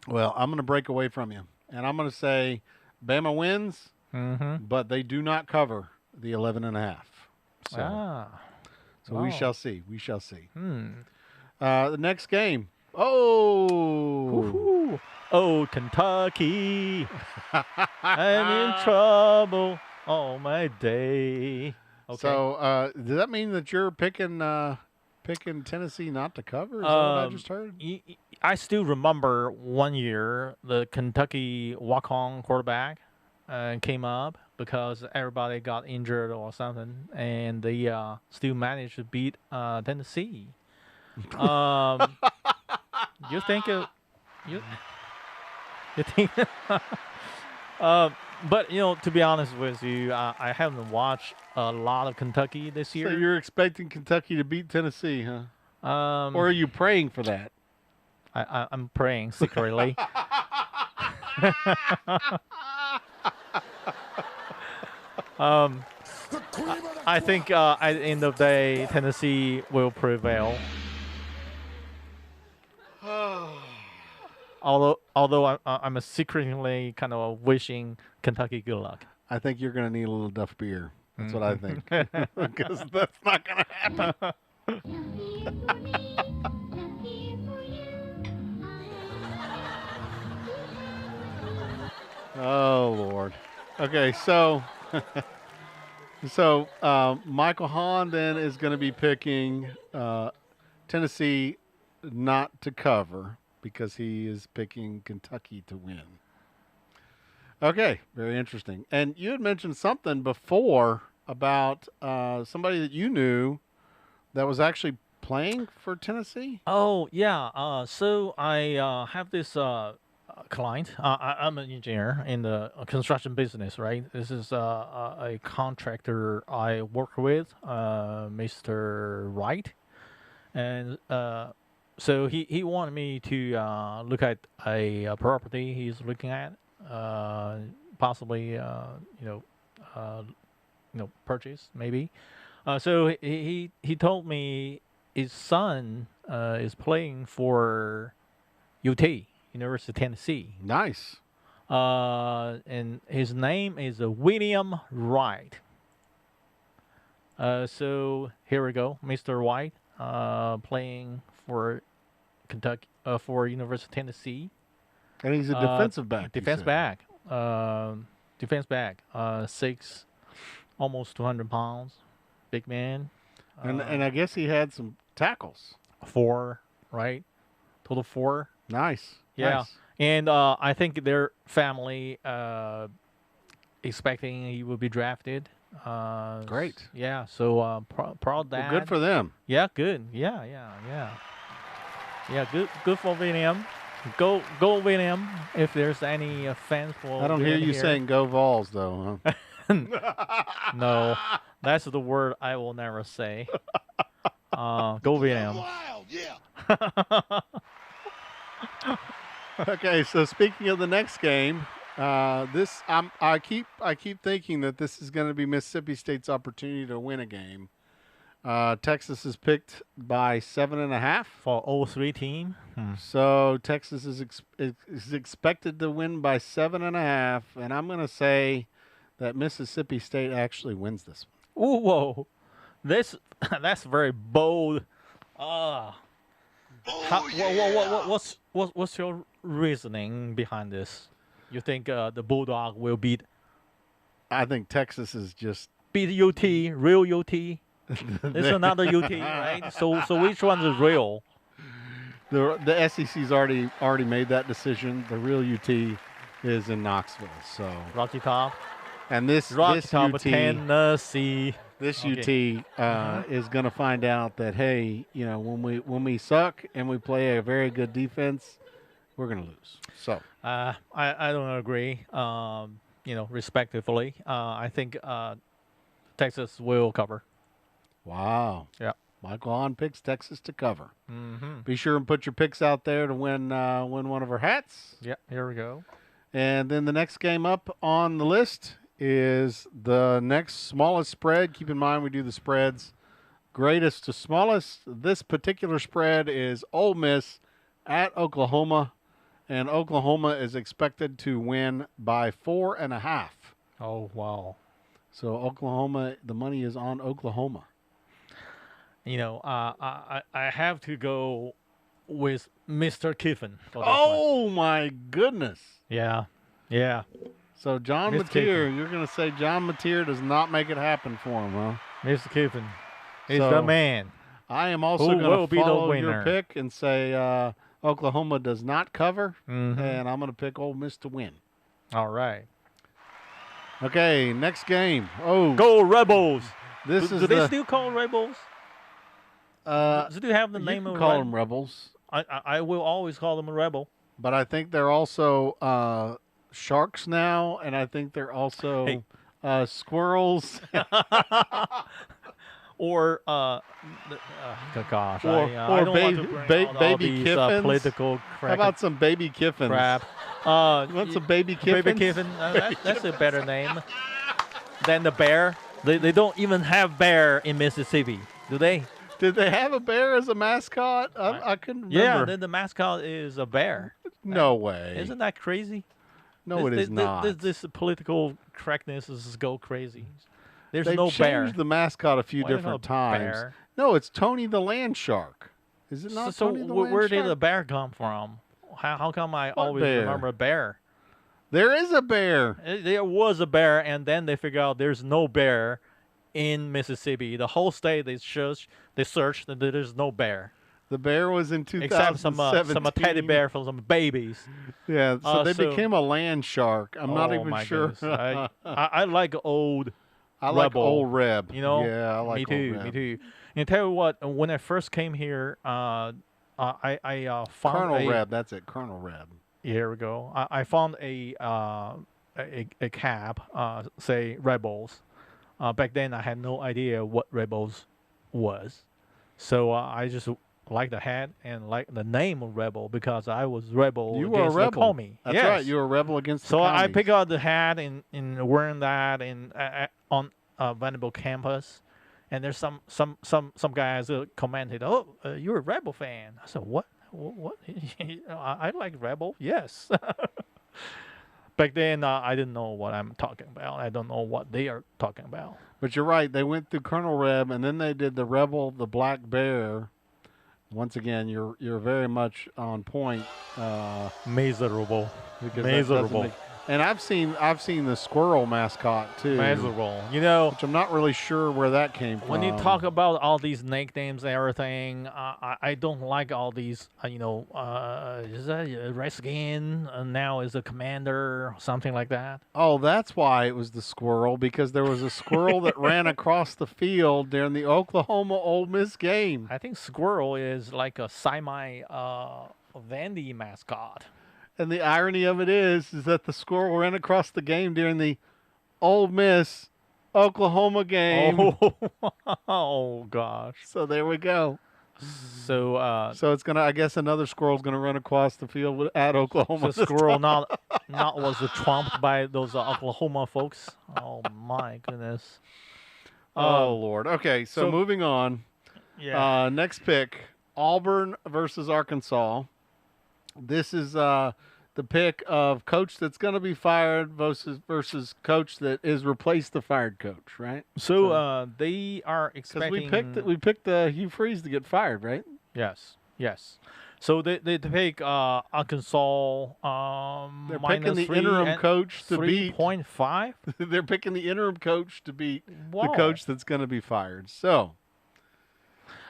Well, I'm going to break away from you, and I'm going to say Bama wins, Mm-hmm. but they do not cover the 11.5. So we wow. shall see. We shall see. Hmm. The next game. Oh. Woo-hoo. Oh, Kentucky. I'm in trouble all my day. Okay. So does that mean that you're picking Tennessee not to cover? Is that what I just heard? I still remember one year the Kentucky walk-on quarterback, came up because everybody got injured or something, and they still managed to beat Tennessee. Um, you think you you think? But to be honest with you, I haven't watched a lot of Kentucky this So year. you're expecting Kentucky to beat Tennessee, huh? Or are you praying for that? I'm praying secretly. I think at the end of the day, Tennessee will prevail. Although I'm secretly kind of wishing Kentucky good luck. I think you're going to need a little Duff beer. That's what I think. Because that's not going to happen. Oh, Lord. Okay, so Michael Hahn then is going to be picking Tennessee not to cover because he is picking Kentucky to win. Okay, very interesting. And you had mentioned something before about somebody that you knew that was actually playing for Tennessee. Oh yeah. So I have this client. I'm an engineer in the construction business, right? This is a contractor I work with, Mr. Wright, and so he wanted me to look at a property he's looking at, possibly purchase maybe. So he told me his son is playing for UT, University of Tennessee. Nice. And his name is William Wright. So here we go, Mr. White, playing for Kentucky, for University of Tennessee. And he's a defensive back. Defense back. Defense back. Almost 200 pounds, big man. And I guess he had some tackles. 4, right? Total 4. Nice. Yeah. Nice. And I think their family expecting he will be drafted. Great. Yeah. So proud dad. Well, good for them. Yeah. Good. Yeah. Good for William. Go William. If there's any fans for. I don't hear William you here. saying "Go Vols" though. Huh? No, that's the word I will never say. Go William. Wild, yeah. Okay, so speaking of the next game, I keep thinking that this is going to be Mississippi State's opportunity to win a game. Texas is picked by 7.5 For 03 team. So Texas is expected to win by 7.5, and I'm going to say that Mississippi State actually wins this one. Ooh, whoa, that's very bold. What's your reasoning behind this? You think the Bulldog will beat I think Texas is just UT, real UT? There's another UT, right? So which one is real? the SEC's already made that decision. The real UT is in Knoxville. So Rocky Top. and this Top, UT Tennessee. This Okay. UT is going to find out that, hey, when we suck and we play a very good defense, we're going to lose. So I don't agree. Respectively, I think Texas will cover. wow, Yeah. Michael Hahn picks Texas to cover. Mm-hmm. Be sure and put your picks out there to win one of our hats. Yeah. Here we go. And then the next game up on the list is the next smallest spread. Keep in mind we do the spreads greatest to smallest. This particular spread is Ole Miss at Oklahoma, and Oklahoma is expected to win by 4.5. Oh wow. So Oklahoma, the money is on Oklahoma. I have to go with Mr. Kiffin for this one. Oh my goodness. Yeah. Yeah. So John Mr. Mateer, Kiffin. you're going to say John Mateer does not make it happen for him, huh? Mr. Kiffin. He's So- the man. I am also Who going will to be the follow your winner? pick and say Oklahoma does not cover, Mhm. and I'm going to pick Ole Miss to win. All right. Okay, next game. Oh, Go Rebels! this do is they the. still call Rebels? Do they have the You name can of call Red- them rebels, I will always call them a rebel. but I think they're also sharks now, and I think they're also Hey. squirrels. Or gosh, Or- I or don't baby- want to bring ba- out all baby these kiffins? political How about some baby kiffins? crap. You want some baby kiffins? Baby Kiffin, that's a better name than the bear. They don't even have bear in Mississippi, do they? Did they have a bear as a mascot? I couldn't remember. Yeah, then the mascot is a bear. No way. Isn't that crazy? No, it is not. This political correctness is go crazy. There's They've no changed bear. the mascot a few Why is it different a times. bear? No, it's Tony the land shark. Is it not So Tony the land where did shark? the bear come from? How come I always bear? remember a bear? There is a bear. There was a bear, and then they figured out there's no bear in Mississippi. The whole state they searched, and there's no bear The bear was in except 2017. some teddy bear from some babies. Yeah, so they so- became a land shark. I'm not Oh, even my sure. goodness. I like old. I like Rebel, old Reb. You know, yeah, I like me too, old Reb. me too. And tell you what, when I first came here, I found Colonel a, Reb, that's it, Colonel Reb. Here we go. I found a cab, say Rebels. Back then, I had no idea what Rebels was, so I just like the hat and like the name of Rebel because I was rebel You were a against the rebel. commie. That's Yes. right, you were a rebel against So the I commies. pick out the hat and wearing that in on Vanderbilt campus, and there's some guys commented, "Oh, you're a Rebel fan." I said, "What? What? I like Rebel. Yes." Back then, I didn't know what I'm talking about. I don't know what they are talking about. But you're right, they went through Colonel Reb, and then they did the Rebel, the Black Bear. Once again, you're very much on point. Miserable. Because that doesn't Miserable. make- and I've seen the squirrel mascot too, Miserable. You know, which I'm not really sure where that came from. when you talk about all these nicknames and everything, I don't like all these. Is that Redskin? Now is a commander, something like that. Oh, that's why it was the squirrel, because there was a squirrel that ran across the field during the Oklahoma Ole Miss game. I think Squirrel is like a semi Vandy mascot. And the irony of it is that the squirrel ran across the game during the Ole Miss Oklahoma game. Oh gosh. So there we go. So So it's gonna, I guess, another squirrel's gonna run across the field at Oklahoma. the squirrel not was trumped by those Oklahoma folks. Oh my goodness. Oh Lord. Okay, so moving on. Yeah. Next pick: Auburn versus Arkansas. This is the pick of coach that's going to be fired versus coach that is replaced the fired coach, right? So they are Because expecting. we picked Hugh Freeze to get fired, right? Yes. So they pick Arkansas. They're picking the interim coach to beat. 3.5. They're picking the interim coach to beat the Wow. coach that's going to be fired. So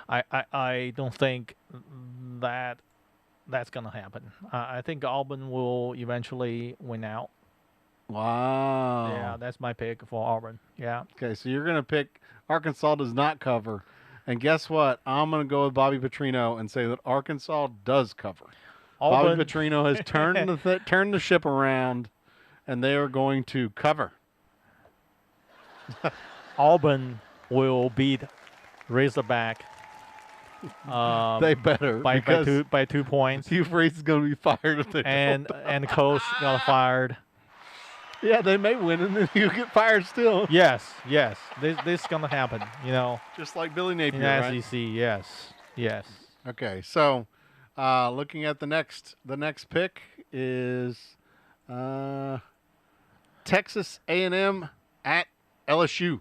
I don't think that's gonna happen. I think Auburn will eventually win out. wow. Yeah, that's my pick for Auburn. Yeah. Okay, so you're going to pick Arkansas does not cover. And guess what? I'm going to go with Bobby Petrino and say that Arkansas does cover. Auburn, Bobby Petrino has turned the ship around, and they are going to cover. Auburn will beat Razorback. They better because by 2 points. Hugh Freeze is going to be fired if they And don't. the coach got fired. Yeah, they may win, and then you get fired still. Yes. This gonna happen. You know, Just like Billy in Napier, the right? SEC. Yes. Okay, so looking at the next pick is Texas A&M at LSU.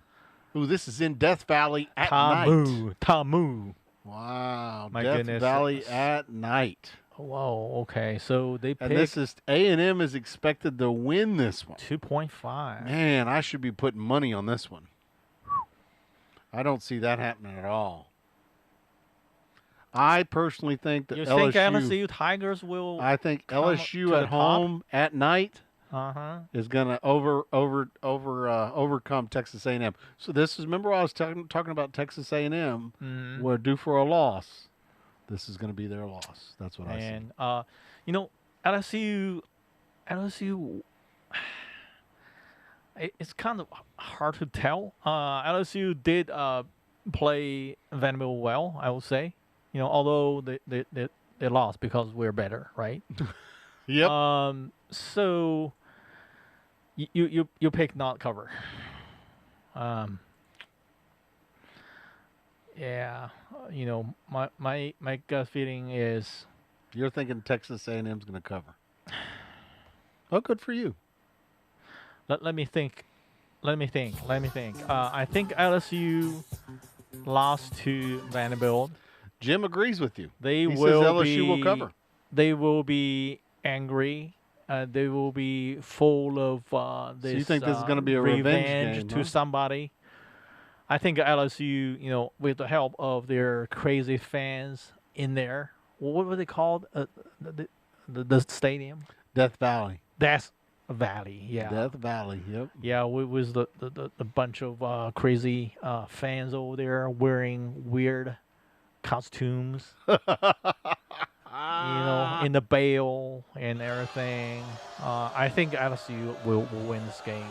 Ooh, this is in Death Valley at night. Tamu. Wow, My Death goodness. Valley at night. Whoa. Okay. So they And picked this is A&M is expected to win this one. 2.5. Man, I should be putting money on this one. I don't see that happening at all. I personally think that You LSU. think LSU Tigers will? I think come LSU to at the top? home at night. is going to overcome Texas A&M. So this is, remember I was talking about Texas A&M, were due for a loss. This is going to be their loss. That's what I see. And you know, LSU, it's kind of hard to tell. LSU did play Vanderbilt well, I would say. You know, although they lost because we're better, right? Yep. So you pick not cover. Yeah, you know, my gut feeling is You're thinking Texas A&M's going to cover. Oh, good for you. let me think. I think LSU lost to Vanderbilt. Jim agrees with you. They He will says LSU be will cover. They will be angry. They will be full of this. So you think this is going to be a revenge game, to huh? somebody? I think LSU, you know, with the help of their crazy fans in there, what were they called? The stadium? Death Valley. Death Valley, yeah. Death Valley, yep. Yeah, it was the bunch of crazy fans over there wearing weird costumes, you know, in the bail and everything. I think LSU will win this game.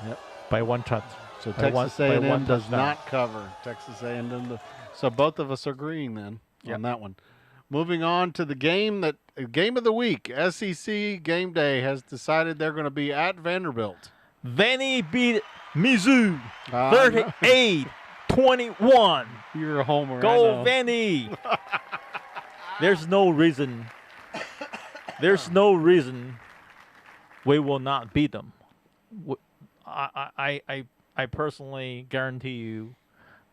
Yep. By one touch. So By one- Texas by A&M one does touchdown. not cover. Texas A&M. So both of us are agreeing then on that one. Moving on to the game of the week. SEC Game Day has decided they're going to be at Vanderbilt. Vanny beat Mizzou Ah, 38-21. You're a homer. I Go know. Vanny. There's no reason we will not beat them. I personally guarantee you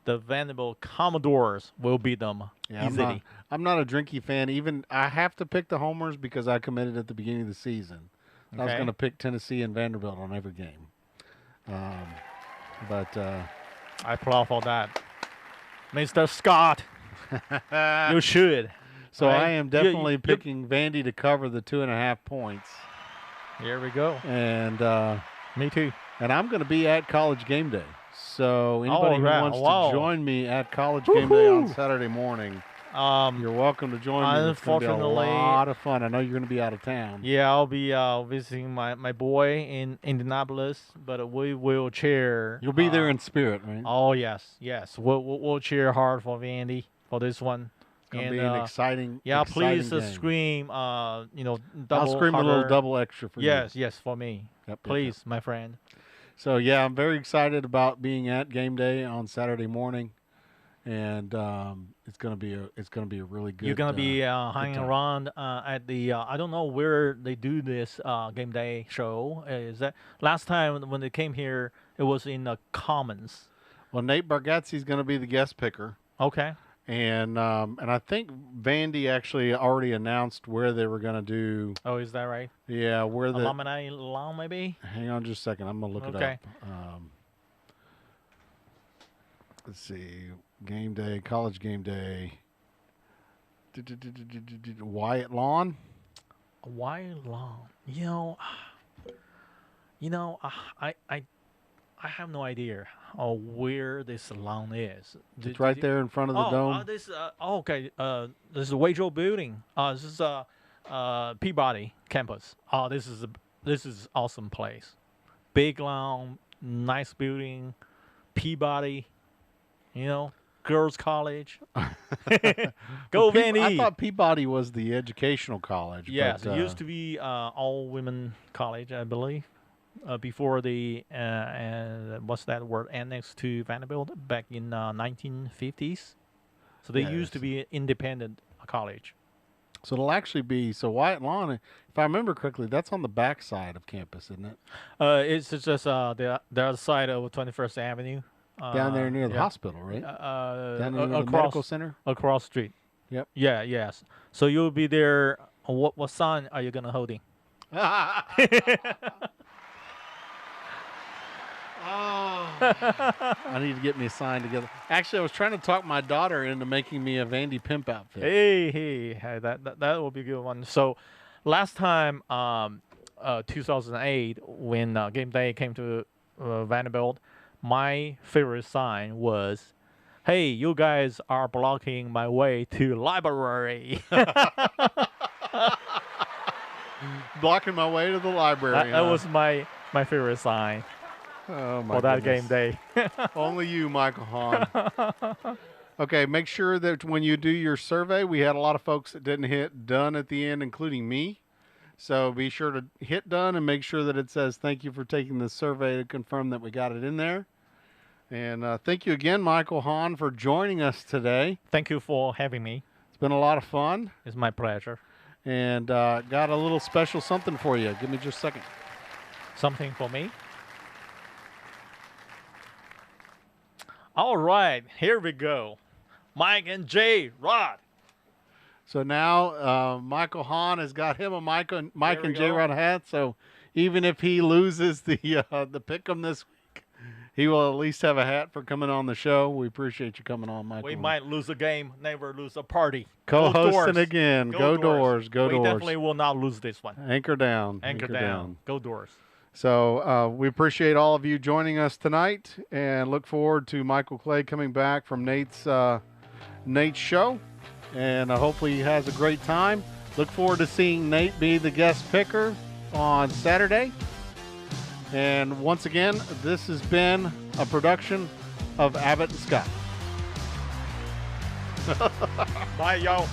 the Vanderbilt Commodores will beat them Yeah, easily. I'm not a Drinky fan. Even I have to pick the homers because I committed at the beginning of the season. I was Okay. going to pick Tennessee and Vanderbilt on every game. But I applaud for that. Mr. Scott, you should. so Right? I am definitely picking Vandy to cover the 2.5 points. Here we go. And Me too. and I'm going to be at College Game Day. So anybody who right. wants Wow. to join me at College Game Day on Woohoo. Saturday morning, Um, you're welcome to join me. It's going to be a Unfortunately- lot of fun. I know you're going to be out of town. yeah, I'll be visiting my boy in Indianapolis, but we will cheer. You'll be there in spirit, right? Oh yes. We'll cheer hard for Vandy for this one. It's going to be an exciting. Yeah, exciting please game. scream. You know, double. I'll scream a little harder. double extra for you. Yes, for me. Yep, Please, my friend. So yeah, I'm very excited about being at game day on Saturday morning, and it's gonna be a really good. You're gonna be hanging time. around at the I don't know where they do this game day show. Is that last time when they came here? It was in the Commons. Well, Nate Bargatze's gonna be the guest picker, Okay. and I think Vandy actually already announced where they were gonna do. Oh, is that right? Yeah, where the. Alumni lawn, maybe. Hang on just a second. I'm gonna look Okay. it up. Let's see. Game day, college game day. Wyatt Lawn. Why lawn? I have no idea where this lawn is. It's right there in front of the dome. Okay. This is the Waitrose building. This is Peabody campus. This is awesome place. Big lawn, nice building, Peabody. You know, girls' college. Go Vandy. I thought Peabody was the educational college. Yes, but, it used to be all women college, I believe, before the what's that word, annexed to Vanderbilt back in 1950s. So they used to be independent college. So it'll actually be Wyatt Lawn. If I remember correctly, that's on the back side of campus, isn't it? It's just the other side of 21st Avenue. Down there near the yeah. hospital, right? Down there near the across medical center. across street. Yep. Yeah. Yes. So you'll be there. What sign are you gonna holding? I need to get me a sign together. Actually, I was trying to talk my daughter into making me a Vandy pimp outfit. Hey, that will be a good one. So, last time 2008 when game day came to Vanderbilt, my favorite sign was, "Hey, you guys are blocking my way to library." Blocking my way to the library. That was my favorite sign oh my for that goodness. game day. Only you, Michael Hahn. Okay, make sure that when you do your survey, we had a lot of folks that didn't hit done at the end, including me. So be sure to hit done and make sure that it says thank you for taking the survey to confirm that we got it in there. And thank you again, Michael Hahn, for joining us today. Thank you for having me. It's been a lot of fun. It's my pleasure. And got a little special something for you. Give me just a second. Something for me? All right, here we go. Mike and Jrod. So now Michael Hahn has got him a Mike and Jrod hat. So even if he loses the pick'em this week, he will at least have a hat for coming on the show. We appreciate you coming on, Michael. We might lose a game, never lose a party. Co-hosting again. Go Doors. Go Doors. We definitely will not lose this one. Anchor down. Anchor down. Go Doors. So we appreciate all of you joining us tonight and look forward to Michael Clay coming back from Nate's show. And hopefully he has a great time. Look forward to seeing Nate be the guest picker on Saturday. And once again, this has been a production of Abbott and Scott. Bye, y'all.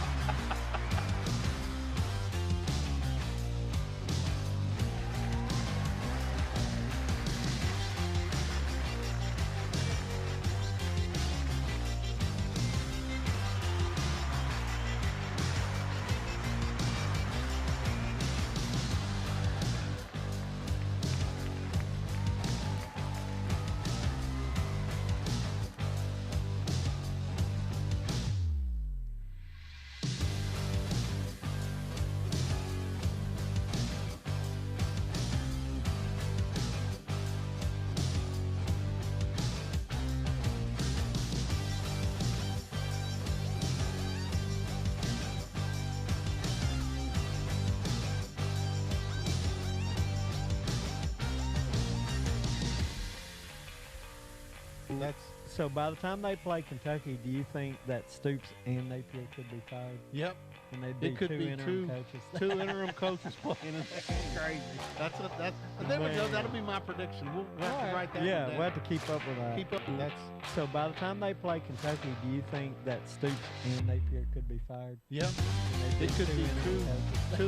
So by the time they play Kentucky, do you think that Stoops and Napier could be fired? Yep. And they'd be It could two be interim coaches. two interim coaches playing in that game. Crazy. There we go. That'll be my prediction. We'll have to write that Yeah, one down. we'll have to keep up with that. Keep up. So by the time they play Kentucky, do you think that Stoops and Napier could be fired? Yep. And they'd It could be two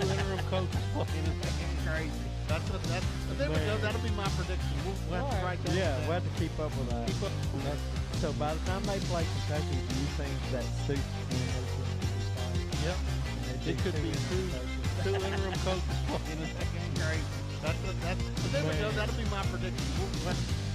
interim coaches playing in that game. Crazy. There we go. That'll be my prediction. We'll have to write that Yeah, one we'll down. have to keep up with that. Keep up. So by the time they play Kentucky, do you think that Stoops and Napier could be fired? Yep. And they'd It could be two interim coaches playing in that game. Crazy. There we go. That'll be my prediction. We'll have to